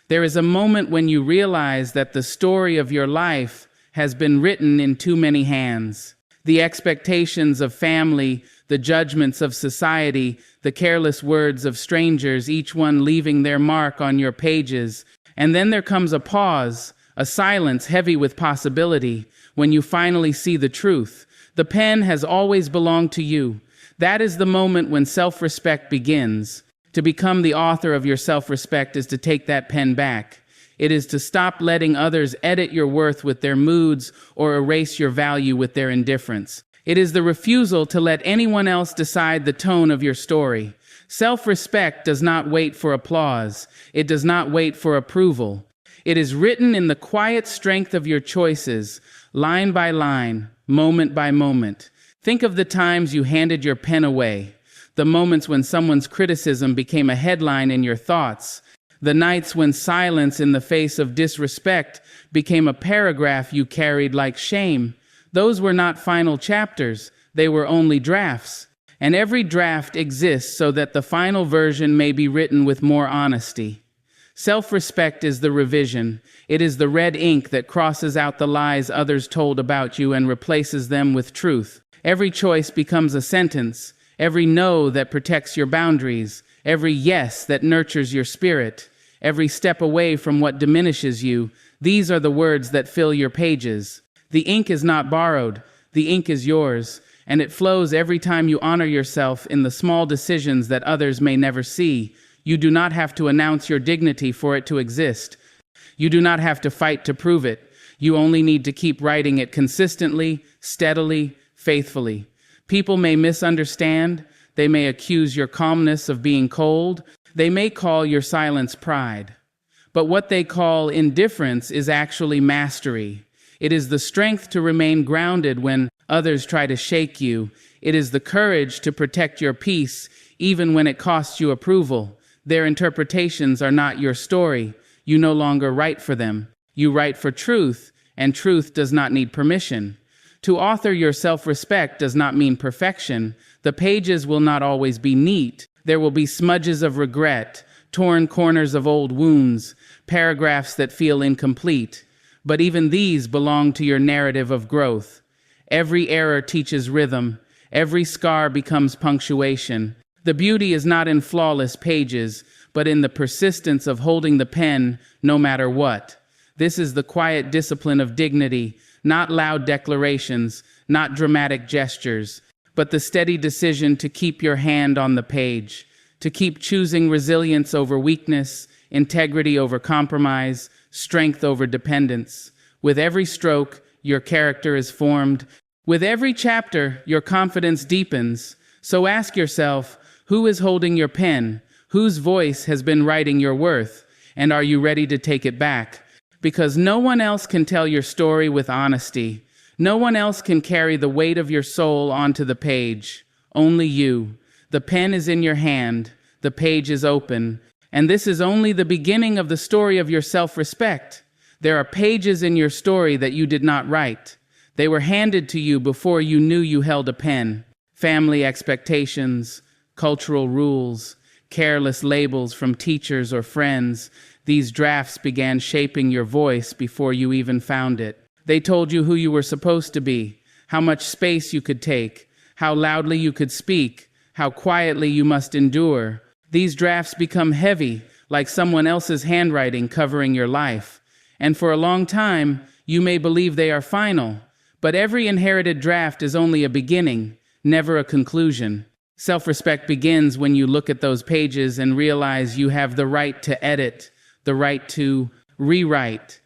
There is a moment when you realize that the story of your life has been written in too many hands. The expectations of family, the judgments of society, the careless words of strangers, each one leaving their mark on your pages. And then there comes a pause, a silence heavy with possibility, when you finally see the truth. The pen has always belonged to you. That is the moment when self-respect begins. To become the author of your self-respect is to take that pen back. It is to stop letting others edit your worth with their moods or erase your value with their indifference. It is the refusal to let anyone else decide the tone of your story. Self-respect does not wait for applause. It does not wait for approval. It is written in the quiet strength of your choices, line by line, moment by moment. Think of the times you handed your pen away, the moments when someone's criticism became a headline in your thoughts, the nights when silence in the face of disrespect became a paragraph you carried like shame. Those were not final chapters, they were only drafts. And every draft exists so that the final version may be written with more honesty. Self-respect is the revision. It is the red ink that crosses out the lies others told about you and replaces them with truth. Every choice becomes a sentence, every no that protects your boundaries, every yes that nurtures your spirit, every step away from what diminishes you. These are the words that fill your pages. The ink is not borrowed, the ink is yours, and it flows every time you honor yourself in the small decisions that others may never see. You do not have to announce your dignity for it to exist. You do not have to fight to prove it. You only need to keep writing it consistently, steadily, faithfully. People may misunderstand. They may accuse your calmness of being cold. They may call your silence pride. But what they call indifference is actually mastery. It is the strength to remain grounded when others try to shake you. It is the courage to protect your peace, even when it costs you approval. Their interpretations are not your story. You no longer write for them. You write for truth, and truth does not need permission. To author your self-respect does not mean perfection. The pages will not always be neat. There will be smudges of regret, torn corners of old wounds, paragraphs that feel incomplete. But even these belong to your narrative of growth. Every error teaches rhythm. Every scar becomes punctuation. The beauty is not in flawless pages, but in the persistence of holding the pen no matter what. This is the quiet discipline of dignity, not loud declarations, not dramatic gestures, but the steady decision to keep your hand on the page, to keep choosing resilience over weakness, integrity over compromise, strength over dependence. With every stroke, your character is formed. With every chapter, your confidence deepens. So ask yourself, who is holding your pen? Whose voice has been writing your worth? And are you ready to take it back? Because no one else can tell your story with honesty. No one else can carry the weight of your soul onto the page. Only you. The pen is in your hand. The page is open. And this is only the beginning of the story of your self-respect. There are pages in your story that you did not write. They were handed to you before you knew you held a pen. Family expectations, cultural rules, careless labels from teachers or friends. These drafts began shaping your voice before you even found it. They told you who you were supposed to be, how much space you could take, how loudly you could speak, how quietly you must endure. These drafts become heavy, like someone else's handwriting covering your life. And for a long time, you may believe they are final. But every inherited draft is only a beginning, never a conclusion. Self-respect begins when you look at those pages and realize you have the right to edit, the right to rewrite.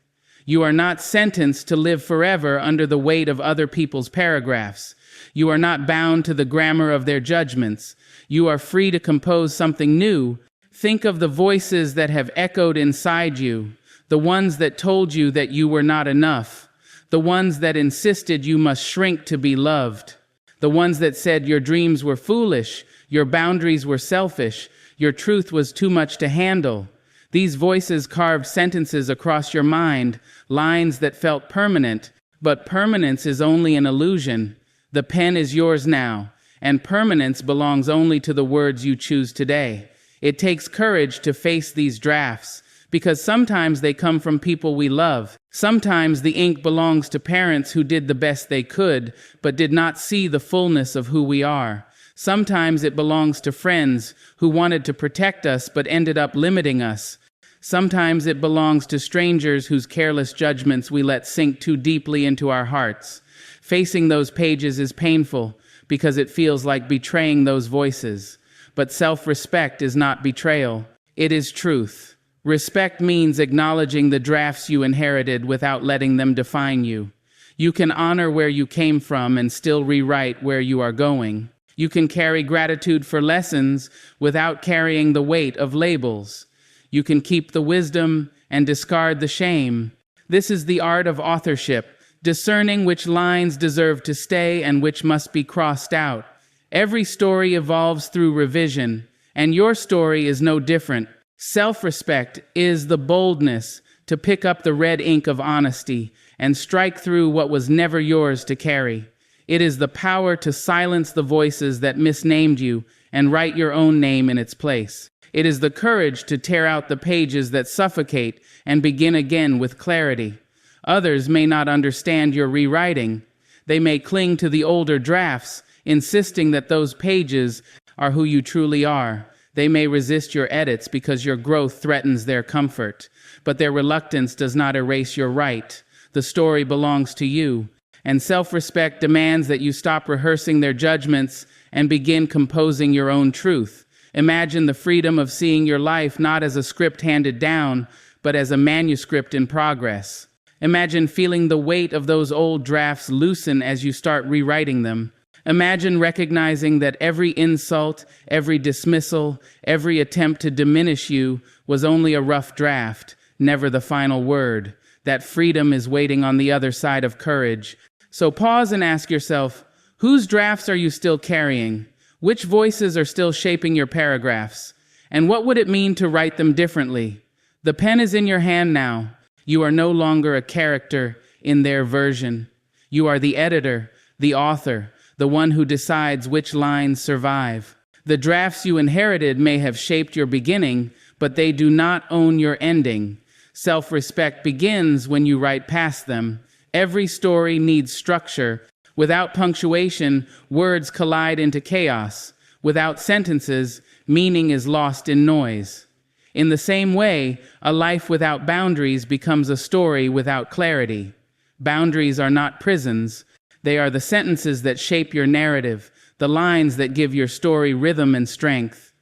You are not sentenced to live forever under the weight of other people's paragraphs. You are not bound to the grammar of their judgments. You are free to compose something new. Think of the voices that have echoed inside you, the ones that told you that you were not enough, the ones that insisted you must shrink to be loved, the ones that said your dreams were foolish, your boundaries were selfish, your truth was too much to handle. These voices carved sentences across your mind, lines that felt permanent, but permanence is only an illusion. The pen is yours now, and permanence belongs only to the words you choose today. It takes courage to face these drafts, Because sometimes they come from people we love. Sometimes the ink belongs to parents who did the best they could, but did not see the fullness of who we are. Sometimes it belongs to friends who wanted to protect us but ended up limiting us. Sometimes it belongs to strangers whose careless judgments we let sink too deeply into our hearts. Facing those pages is painful because it feels like betraying those voices. But self-respect is not betrayal. It is truth. Respect means acknowledging the drafts you inherited without letting them define you. You can honor where you came from and still rewrite where you are going. You can carry gratitude for lessons without carrying the weight of labels. You can keep the wisdom and discard the shame. This is the art of authorship, discerning which lines deserve to stay and which must be crossed out. Every story evolves through revision, and your story is no different. Self-respect is the boldness to pick up the red ink of honesty and strike through what was never yours to carry. It is the power to silence the voices that misnamed you and write your own name in its place. It is the courage to tear out the pages that suffocate and begin again with clarity. Others may not understand your rewriting. They may cling to the older drafts, insisting that those pages are who you truly are. They may resist your edits because your growth threatens their comfort, but their reluctance does not erase your right. The story belongs to you, and self-respect demands that you stop rehearsing their judgments and begin composing your own truth. Imagine the freedom of seeing your life not as a script handed down, but as a manuscript in progress. Imagine feeling the weight of those old drafts loosen as you start rewriting them. Imagine recognizing that every insult, every dismissal, every attempt to diminish you was only a rough draft, never the final word. That freedom is waiting on the other side of courage. So pause and ask yourself, whose drafts are you still carrying? Which voices are still shaping your paragraphs? And what would it mean to write them differently? The pen is in your hand now. You are no longer a character in their version. You are the editor, the author, the one who decides which lines survive. The drafts you inherited may have shaped your beginning, but they do not own your ending. Self-respect begins when you write past them. Every story needs structure. Without punctuation, words collide into chaos. Without sentences, meaning is lost in noise. In the same way, a life without boundaries becomes a story without clarity. Boundaries are not prisons. They are the sentences that shape your narrative, the lines that give your story rhythm and strength.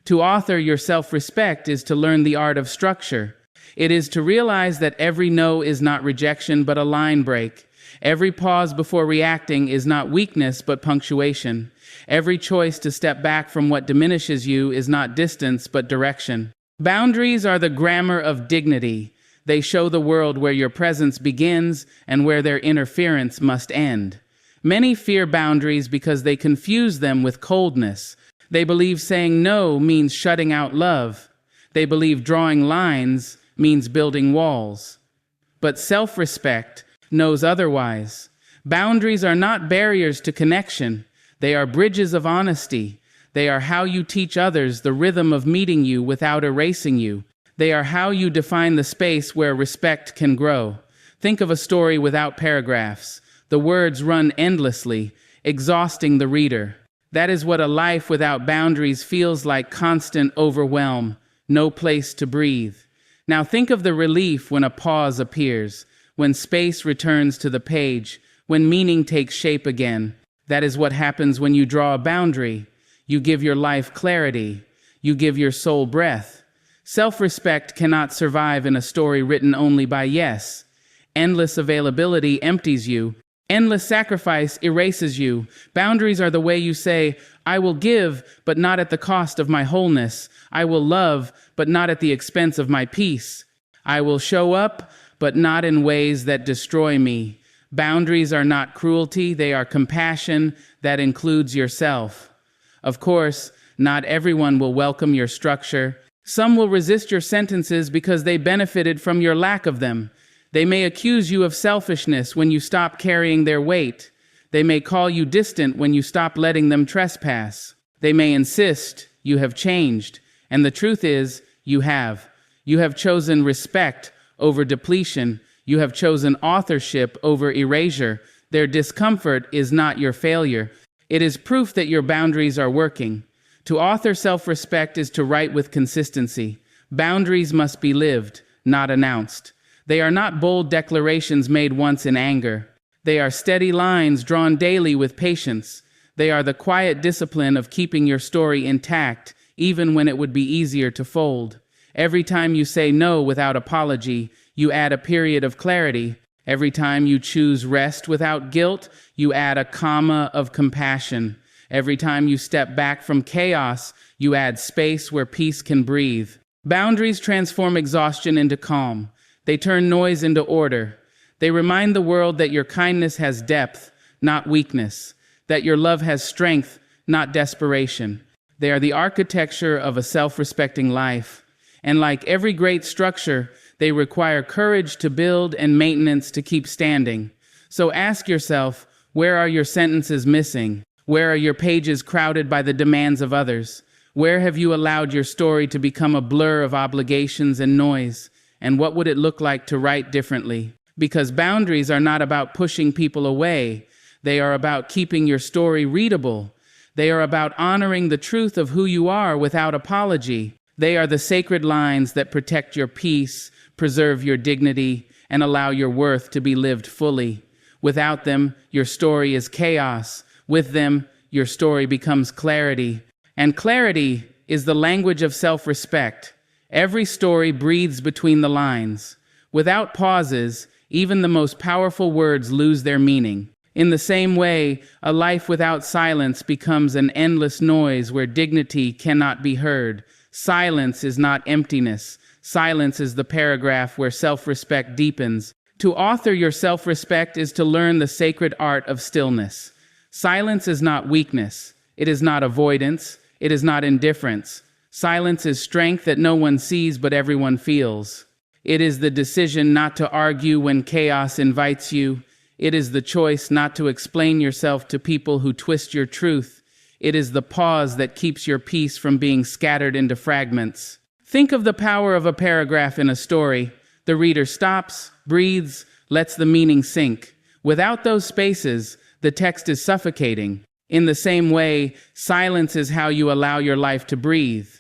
To author your self-respect is to learn the art of structure. It is to realize that every no is not rejection but a line break. Every pause before reacting is not weakness but punctuation. Every choice to step back from what diminishes you is not distance but direction. Boundaries are the grammar of dignity. They show the world where your presence begins and where their interference must end. Many fear boundaries because they confuse them with coldness. They believe saying no means shutting out love. They believe drawing lines means building walls. But self-respect knows otherwise. Boundaries are not barriers to connection. They are bridges of honesty. They are how you teach others the rhythm of meeting you without erasing you. They are how you define the space where respect can grow. Think of a story without paragraphs. The words run endlessly, exhausting the reader. That is what a life without boundaries feels like: constant overwhelm, no place to breathe. Now think of the relief when a pause appears, when space returns to the page, when meaning takes shape again. That is what happens when you draw a boundary. You give your life clarity. You give your soul breath. Self-respect cannot survive in a story written only by yes. Endless availability empties you. Endless sacrifice erases you. Boundaries are the way you say, I will give, but not at the cost of my wholeness. I will love, but not at the expense of my peace. I will show up, but not in ways that destroy me. Boundaries are not cruelty, they are compassion that includes yourself. Of course, not everyone will welcome your structure. Some will resist your sentences because they benefited from your lack of them. They may accuse you of selfishness when you stop carrying their weight. They may call you distant when you stop letting them trespass. They may insist you have changed, and the truth is, you have. You have chosen respect over depletion. You have chosen authorship over erasure. Their discomfort is not your failure. It is proof that your boundaries are working. To author self-respect is to write with consistency. Boundaries must be lived, not announced. They are not bold declarations made once in anger. They are steady lines drawn daily with patience. They are the quiet discipline of keeping your story intact, even when it would be easier to fold. Every time you say no without apology, you add a period of clarity. Every time you choose rest without guilt, you add a comma of compassion. Every time you step back from chaos, you add space where peace can breathe. Boundaries transform exhaustion into calm. They turn noise into order. They remind the world that your kindness has depth, not weakness, that your love has strength, not desperation. They are the architecture of a self-respecting life. And like every great structure, they require courage to build and maintenance to keep standing. So ask yourself, where are your sentences missing? Where are your pages crowded by the demands of others? Where have you allowed your story to become a blur of obligations and noise? And what would it look like to write differently? Because boundaries are not about pushing people away. They are about keeping your story readable. They are about honoring the truth of who you are without apology. They are the sacred lines that protect your peace, preserve your dignity, and allow your worth to be lived fully. Without them, your story is chaos. With them, your story becomes clarity. And clarity is the language of self-respect. Every story breathes between the lines. Without pauses, even the most powerful words lose their meaning. In the same way, a life without silence becomes an endless noise where dignity cannot be heard. Silence is not emptiness. Silence is the paragraph where self-respect deepens. To author your self-respect is to learn the sacred art of stillness. Silence is not weakness. It is not avoidance. It is not indifference. Silence is strength that no one sees but everyone feels. It is the decision not to argue when chaos invites you. It is the choice not to explain yourself to people who twist your truth. It is the pause that keeps your peace from being scattered into fragments. Think of the power of a paragraph in a story. The reader stops, breathes, lets the meaning sink. Without those spaces, the text is suffocating. In the same way, silence is how you allow your life to breathe.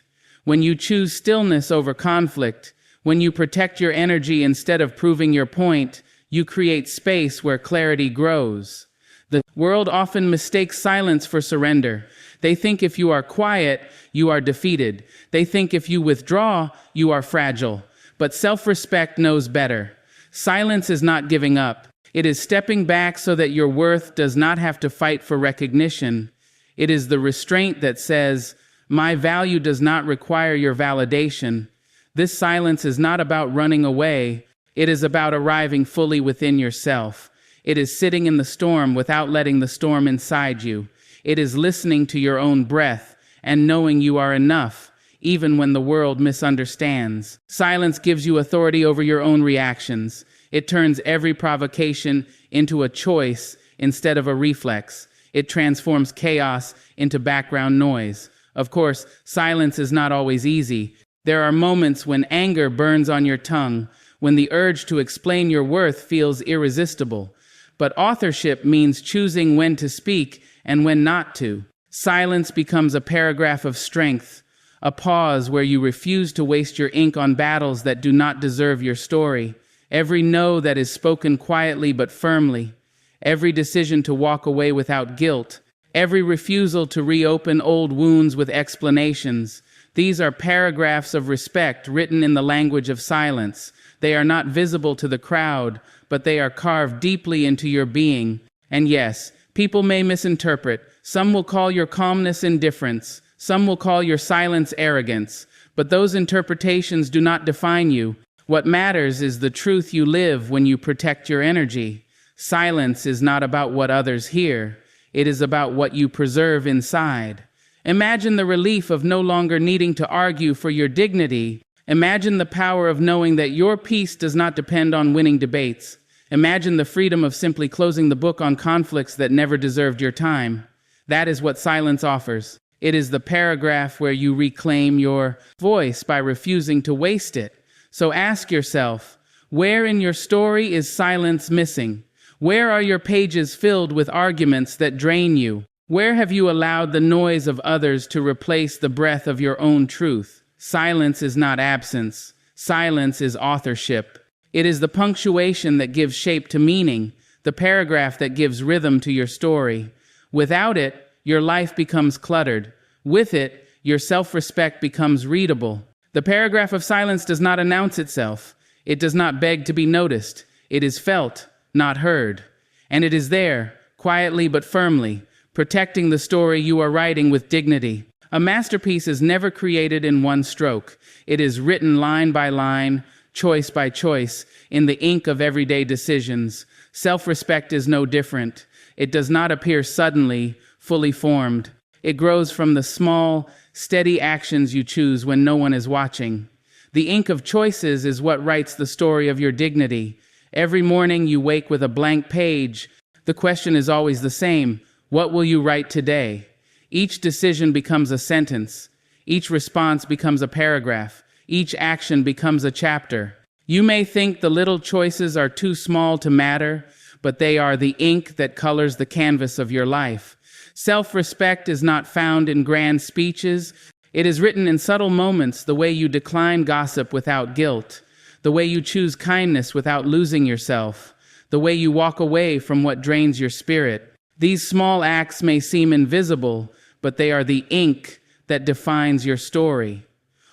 When you choose stillness over conflict, when you protect your energy instead of proving your point, you create space where clarity grows. The world often mistakes silence for surrender. They think if you are quiet, you are defeated. They think if you withdraw, you are fragile. But self-respect knows better. Silence is not giving up. It is stepping back so that your worth does not have to fight for recognition. It is the restraint that says, my value does not require your validation. This silence is not about running away. It is about arriving fully within yourself. It is sitting in the storm without letting the storm inside you. It is listening to your own breath and knowing you are enough, even when the world misunderstands. Silence gives you authority over your own reactions. It turns every provocation into a choice instead of a reflex. It transforms chaos into background noise. Of course, silence is not always easy. There are moments when anger burns on your tongue, when the urge to explain your worth feels irresistible. But authorship means choosing when to speak and when not to. Silence becomes a paragraph of strength, a pause where you refuse to waste your ink on battles that do not deserve your story. Every no that is spoken quietly but firmly. Every decision to walk away without guilt. Every refusal to reopen old wounds with explanations. These are paragraphs of respect written in the language of silence. They are not visible to the crowd, but they are carved deeply into your being. And yes, people may misinterpret. Some will call your calmness indifference. Some will call your silence arrogance. But those interpretations do not define you. What matters is the truth you live when you protect your energy. Silence is not about what others hear. It is about what you preserve inside. Imagine the relief of no longer needing to argue for your dignity. Imagine the power of knowing that your peace does not depend on winning debates. Imagine the freedom of simply closing the book on conflicts that never deserved your time. That is what silence offers. It is the paragraph where you reclaim your voice by refusing to waste it. So ask yourself, where in your story is silence missing? Where are your pages filled with arguments that drain you? Where have you allowed the noise of others to replace the breath of your own truth? Silence is not absence. Silence is authorship. It is the punctuation that gives shape to meaning, the paragraph that gives rhythm to your story. Without it, your life becomes cluttered. With it, your self-respect becomes readable. The paragraph of silence does not announce itself. It does not beg to be noticed. It is felt, not heard. And it is there, quietly but firmly, protecting the story you are writing with dignity. A masterpiece is never created in one stroke. It is written line by line, choice by choice, in the ink of everyday decisions. Self-respect is no different. It does not appear suddenly, fully formed. It grows from the small, steady actions you choose when no one is watching. The ink of choices is what writes the story of your dignity. Every morning you wake with a blank page. The question is always the same. What will you write today? Each decision becomes a sentence. Each response becomes a paragraph. Each action becomes a chapter. You may think the little choices are too small to matter, but they are the ink that colors the canvas of your life. Self-respect is not found in grand speeches. It is written in subtle moments, the way you decline gossip without guilt, the way you choose kindness without losing yourself, the way you walk away from what drains your spirit. These small acts may seem invisible, but they are the ink that defines your story.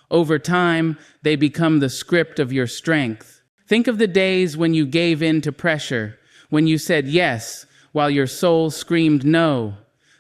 Over time, they become the script of your strength. Think of the days when you gave in to pressure, when you said yes, while your soul screamed no.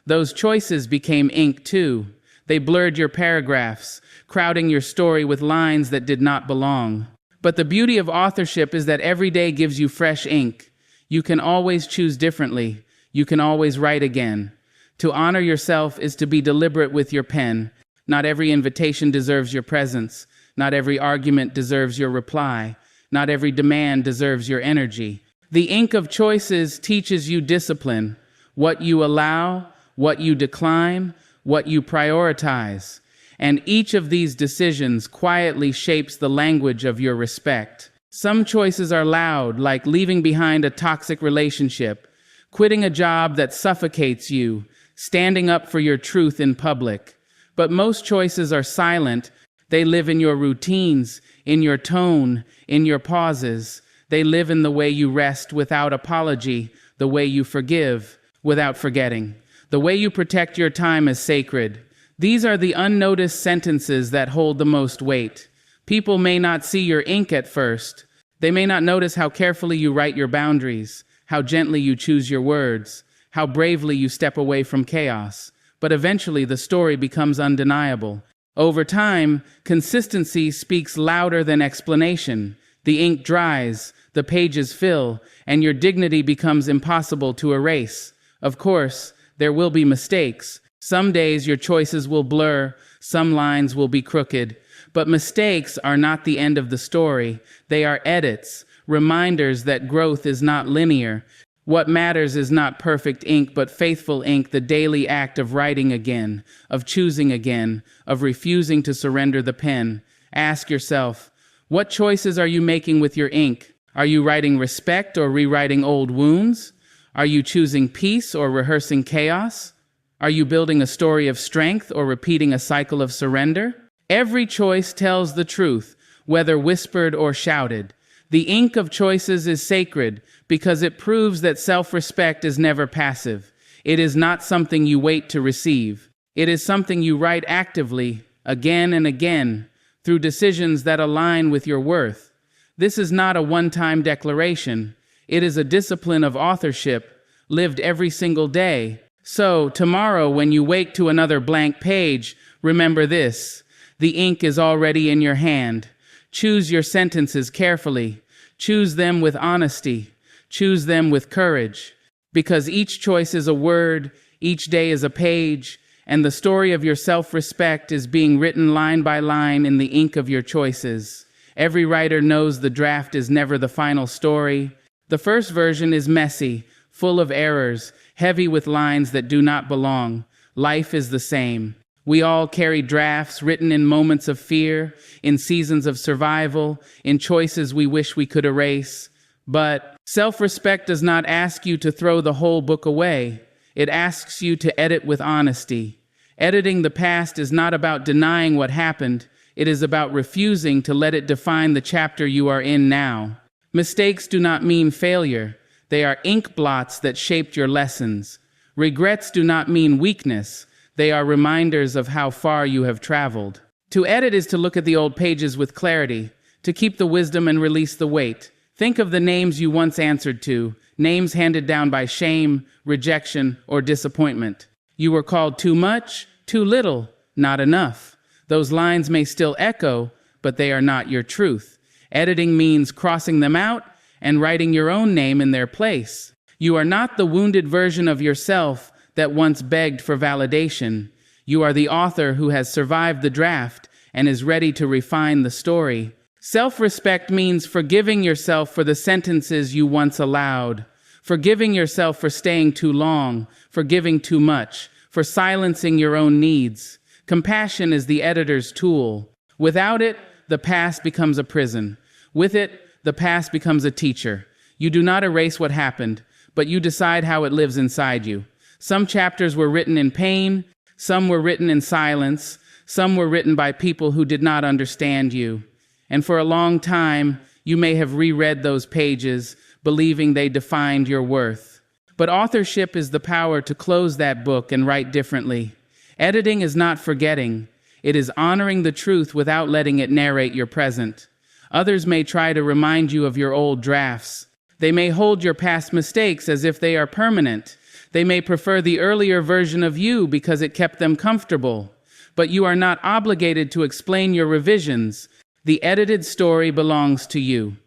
Those choices became ink too. They blurred your paragraphs, crowding your story with lines that did not belong. But the beauty of authorship is that every day gives you fresh ink. You can always choose differently. You can always write again. To honor yourself is to be deliberate with your pen. Not every invitation deserves your presence. Not every argument deserves your reply. Not every demand deserves your energy. The ink of choices teaches you discipline. What you allow, what you decline, what you prioritize. And each of these decisions quietly shapes the language of your respect. Some choices are loud, like leaving behind a toxic relationship, quitting a job that suffocates you, standing up for your truth in public. But most choices are silent. They live in your routines, in your tone, in your pauses. They live in the way you rest without apology, the way you forgive without forgetting, the way you protect your time as sacred. These are the unnoticed sentences that hold the most weight. People may not see your ink at first. They may not notice how carefully you write your boundaries, how gently you choose your words, how bravely you step away from chaos. But eventually the story becomes undeniable. Over time, consistency speaks louder than explanation. The ink dries, the pages fill, and your dignity becomes impossible to erase. Of course, there will be mistakes. Some days your choices will blur, some lines will be crooked. But mistakes are not the end of the story. They are edits, reminders that growth is not linear. What matters is not perfect ink, but faithful ink, the daily act of writing again, of choosing again, of refusing to surrender the pen. Ask yourself, what choices are you making with your ink? Are you writing respect or rewriting old wounds? Are you choosing peace or rehearsing chaos? Are you building a story of strength or repeating a cycle of surrender? Every choice tells the truth, whether whispered or shouted. The ink of choices is sacred because it proves that self-respect is never passive. It is not something you wait to receive. It is something you write actively, again and again, through decisions that align with your worth. This is not a one-time declaration. It is a discipline of authorship, lived every single day. So, tomorrow when you wake to another blank page, remember this. The ink is already in your hand. Choose your sentences carefully. Choose them with honesty. Choose them with courage. Because each choice is a word, each day is a page, and the story of your self-respect is being written line by line in the ink of your choices. Every writer knows the draft is never the final story. The first version is messy, full of errors, heavy with lines that do not belong. Life is the same. We all carry drafts written in moments of fear, in seasons of survival, in choices we wish we could erase. But self-respect does not ask you to throw the whole book away. It asks you to edit with honesty. Editing the past is not about denying what happened. It is about refusing to let it define the chapter you are in now. Mistakes do not mean failure. They are ink blots that shaped your lessons. Regrets do not mean weakness. They are reminders of how far you have traveled. To edit is to look at the old pages with clarity, to keep the wisdom and release the weight. Think of the names you once answered to, names handed down by shame, rejection, or disappointment. You were called too much, too little, not enough. Those lines may still echo, but they are not your truth. Editing means crossing them out and writing your own name in their place. You are not the wounded version of yourself that once begged for validation. You are the author who has survived the draft and is ready to refine the story. Self-respect means forgiving yourself for the sentences you once allowed, forgiving yourself for staying too long, for giving too much, for silencing your own needs. Compassion is the editor's tool. Without it, the past becomes a prison. With it, the past becomes a teacher. You do not erase what happened, but you decide how it lives inside you. Some chapters were written in pain, some were written in silence, some were written by people who did not understand you. And for a long time, you may have reread those pages, believing they defined your worth. But authorship is the power to close that book and write differently. Editing is not forgetting. It is honoring the truth without letting it narrate your present. Others may try to remind you of your old drafts. They may hold your past mistakes as if they are permanent. They may prefer the earlier version of you because it kept them comfortable. But you are not obligated to explain your revisions. The edited story belongs to you,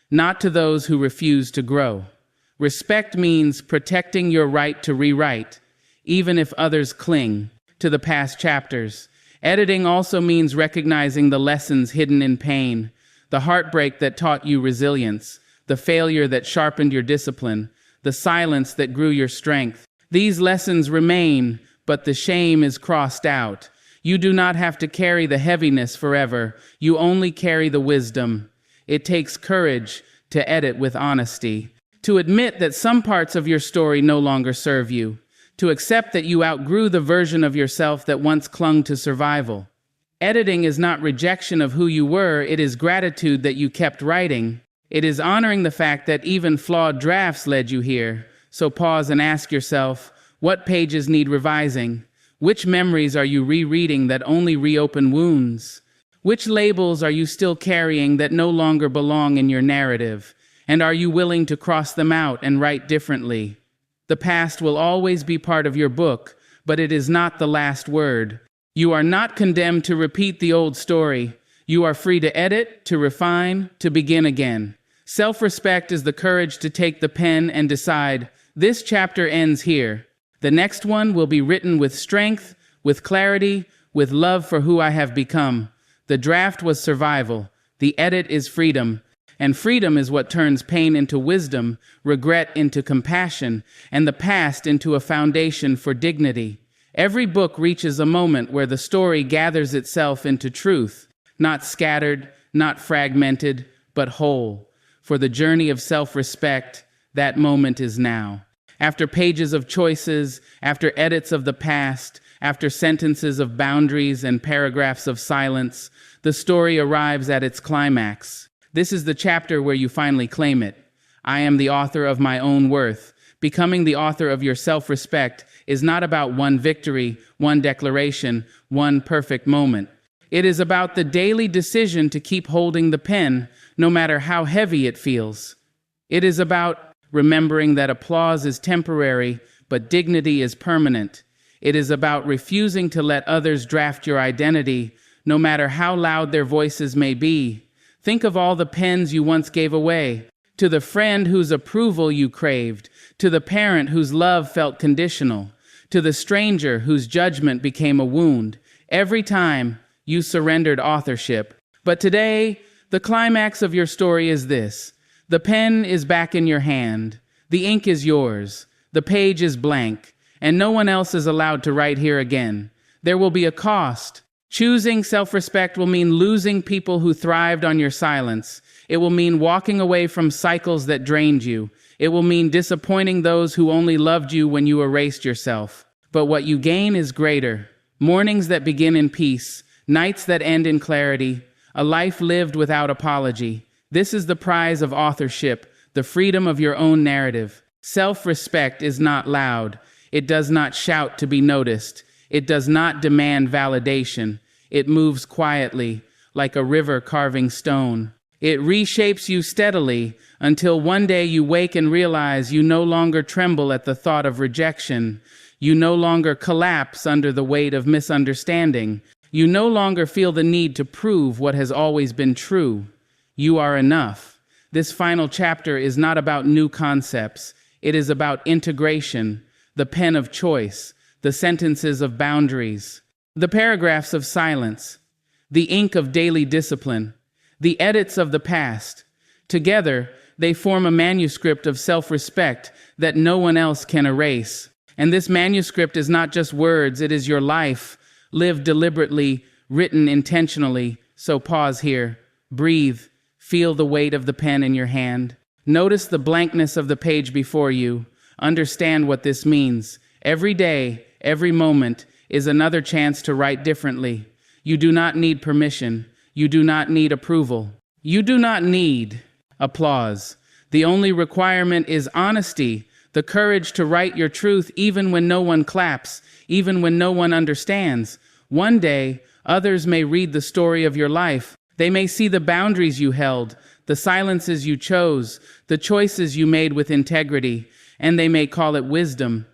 not to those who refuse to grow. Respect means protecting your right to rewrite, even if others cling to the past chapters. Editing also means recognizing the lessons hidden in pain, the heartbreak that taught you resilience, the failure that sharpened your discipline, the silence that grew your strength. These lessons remain, but the shame is crossed out. You do not have to carry the heaviness forever. You only carry the wisdom. It takes courage to edit with honesty, to admit that some parts of your story no longer serve you, to accept that you outgrew the version of yourself that once clung to survival. Editing is not rejection of who you were, it is gratitude that you kept writing. It is honoring the fact that even flawed drafts led you here. So pause and ask yourself, what pages need revising? Which memories are you rereading that only reopen wounds? Which labels are you still carrying that no longer belong in your narrative? And are you willing to cross them out and write differently? The past will always be part of your book, but it is not the last word. You are not condemned to repeat the old story. You are free to edit, to refine, to begin again. Self-respect is the courage to take the pen and decide, this chapter ends here. The next one will be written with strength, with clarity, with love for who I have become. The draft was survival. The edit is freedom. And freedom is what turns pain into wisdom, regret into compassion, and the past into a foundation for dignity. Every book reaches a moment where the story gathers itself into truth, not scattered, not fragmented, but whole. For the journey of self-respect, that moment is now. After pages of choices, after edits of the past, after sentences of boundaries and paragraphs of silence, the story arrives at its climax. This is the chapter where you finally claim it. I am the author of my own worth. Becoming the author of your self-respect is not about one victory, one declaration, one perfect moment. It is about the daily decision to keep holding the pen, no matter how heavy it feels. It is about remembering that applause is temporary, but dignity is permanent. It is about refusing to let others draft your identity, no matter how loud their voices may be. Think of all the pens you once gave away, to the friend whose approval you craved, to the parent whose love felt conditional, to the stranger whose judgment became a wound. Every time you surrendered authorship. But today, the climax of your story is this. The pen is back in your hand. The ink is yours. The page is blank, and no one else is allowed to write here again. There will be a cost. Choosing self-respect will mean losing people who thrived on your silence. It will mean walking away from cycles that drained you. It will mean disappointing those who only loved you when you erased yourself. But what you gain is greater. Mornings that begin in peace, nights that end in clarity, a life lived without apology. This is the prize of authorship, the freedom of your own narrative. Self-respect is not loud. It does not shout to be noticed. It does not demand validation. It moves quietly, like a river carving stone. It reshapes you steadily until one day you wake and realize you no longer tremble at the thought of rejection. You no longer collapse under the weight of misunderstanding. You no longer feel the need to prove what has always been true. You are enough. This final chapter is not about new concepts. It is about integration, the pen of choice, the sentences of boundaries, the paragraphs of silence, the ink of daily discipline, the edits of the past. Together, they form a manuscript of self-respect that no one else can erase. And this manuscript is not just words, it is your life, lived deliberately, written intentionally. So pause here, breathe, feel the weight of the pen in your hand. Notice the blankness of the page before you. Understand what this means. Every day, every moment is another chance to write differently. You do not need permission. You do not need approval. You do not need applause. The only requirement is honesty, the courage to write your truth even when no one claps, even when no one understands. One day, others may read the story of your life. They may see the boundaries you held, the silences you chose, the choices you made with integrity, and they may call it wisdom.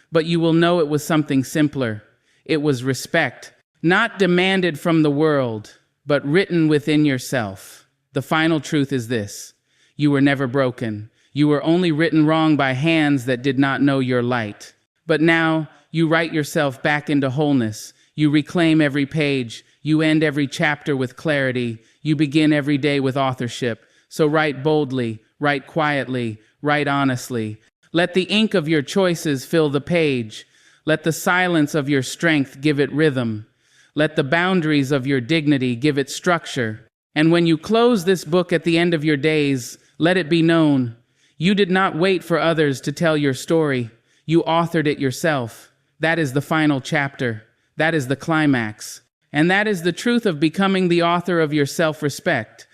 But you will know it was something simpler. It was respect, not demanded from the world, but written within yourself. The final truth is this: you were never broken. You were only written wrong by hands that did not know your light. But now, you write yourself back into wholeness. You reclaim every page. You end every chapter with clarity. You begin every day with authorship. So write boldly, write quietly, write honestly. Let the ink of your choices fill the page. Let the silence of your strength give it rhythm. Let the boundaries of your dignity give it structure. And when you close this book at the end of your days, let it be known: you did not wait for others to tell your story. You authored it yourself. That is the final chapter. That is the climax. And that is the truth of becoming the author of your self-respect.